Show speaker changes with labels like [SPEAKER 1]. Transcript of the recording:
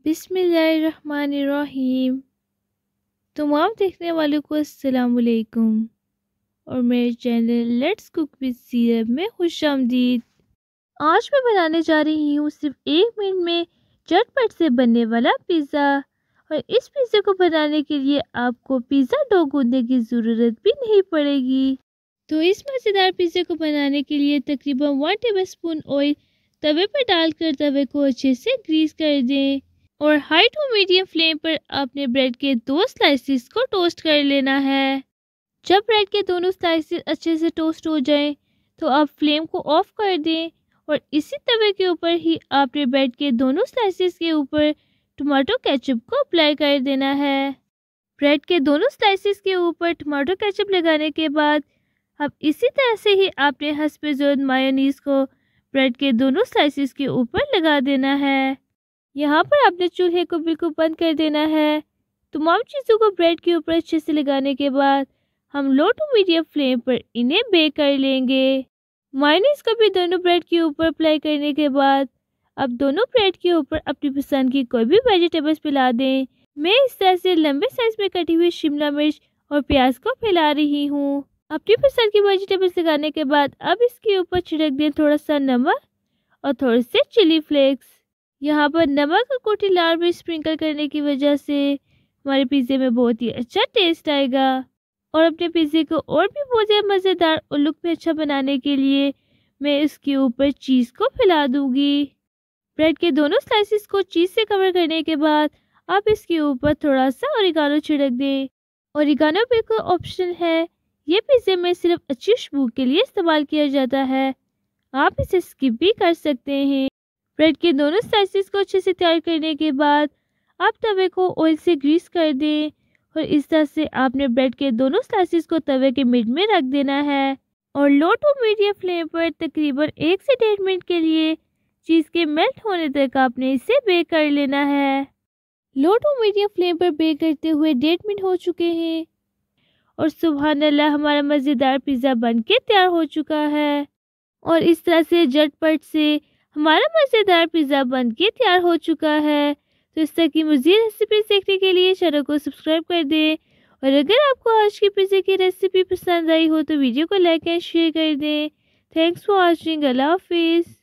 [SPEAKER 1] बिस्मिल्लाहिर्रहमानिर्रहीम। तमाम देखने वालों को अस्सलाम वालेकुम और मेरे चैनल लेट्स कुक विद सीरत में खुशामदीद। आज मैं बनाने जा रही हूँ सिर्फ 1 मिनट में झटपट से बनने वाला पिज़्ज़ा। और इस पिज़्ज़ा को बनाने के लिए आपको पिज़्ज़ा डो गूंदने की ज़रूरत भी नहीं पड़ेगी। तो इस मज़ेदार पिज़्ज़ा को बनाने के लिए तकरीबन 1 टेबलस्पून ऑयल तवे पर डालकर तवे को अच्छे से ग्रीस कर दें और हाई टू मीडियम फ्लेम पर आपने ब्रेड के 2 स्लाइसिस को टोस्ट कर लेना है। जब ब्रेड के दोनों स्लाइसिस अच्छे से टोस्ट हो जाएं, तो आप फ्लेम को ऑफ कर दें और इसी तवे के ऊपर ही आपने ब्रेड के दोनों स्लाइसिस के ऊपर टमाटो केचप को अप्लाई कर देना है। ब्रेड के दोनों स्लाइसिस के ऊपर टमाटो केचप लगाने के बाद अब इसी तरह से ही आपने हस्बे ज़रूरत मायोनीज को ब्रेड के दोनों स्लाइसिस के ऊपर लगा देना है। यहाँ पर आपने चूल्हे को बिल्कुल बंद कर देना है। तमाम चीज़ों को ब्रेड के ऊपर अच्छे से लगाने के बाद हम लो टू मीडियम फ्लेम पर इन्हें बेक कर लेंगे। मायोनीज को भी दोनों ब्रेड के ऊपर अप्लाई करने के बाद अब दोनों ब्रेड के ऊपर अपनी पसंद की कोई भी वेजिटेबल्स फैला दें। मैं इस तरह से लंबे साइज में कटी हुई शिमला मिर्च और प्याज को फैला रही हूँ। अपनी पसंद की वेजिटेबल्स लगाने के बाद अब इसके ऊपर छिड़क दें थोड़ा सा नमक और थोड़े से चिली फ्लेक्स। यहाँ पर नमक और कुटी लाल मिर्च स्प्रिंकल करने की वजह से हमारे पिज़्ज़े में बहुत ही अच्छा टेस्ट आएगा। और अपने पिज़्ज़े को और भी बहुत ज़्यादा मज़ेदार और लुक में अच्छा बनाने के लिए मैं इसके ऊपर चीज़ को फैला दूंगी। ब्रेड के दोनों स्लाइसिस को चीज़ से कवर करने के बाद आप इसके ऊपर थोड़ा सा ओरिगानो छिड़क दें। ओरिगानो बिल्कुल ऑप्शनल है, ये पिज़्ज़े में सिर्फ अच्छी खुशबू के लिए इस्तेमाल किया जाता है, आप इसे स्किप भी कर सकते हैं। ब्रेड के दोनों स्लाइसिस को अच्छे से तैयार करने के बाद आप तवे को ऑयल से ग्रीस कर दें और इस तरह से आपने ब्रेड के दोनों स्लाइसिस को तवे के मिड में रख देना है और लो टू मीडियम फ्लेम पर तकरीबन 1 से 1.5 मिनट के लिए चीज़ के मेल्ट होने तक आपने इसे बेक कर लेना है। लो टू मीडियम फ्लेम पर बेक करते हुए 1.5 मिनट हो चुके हैं और सुभान अल्लाह, हमारा मज़ेदार पिज़्ज़ा बनके तैयार हो चुका है। और इस तरह से झटपट से हमारा मज़ेदार पिज़्ज़ा बनके तैयार हो चुका है। तो इस तरह की मज़ीद रेसिपी देखने के लिए चैनल को सब्सक्राइब कर दें और अगर आपको आज की पिज़्ज़ा की रेसिपी पसंद आई हो तो वीडियो को लाइक एंड शेयर कर दें। Thanks for watching. अल्लाह हाफिज़।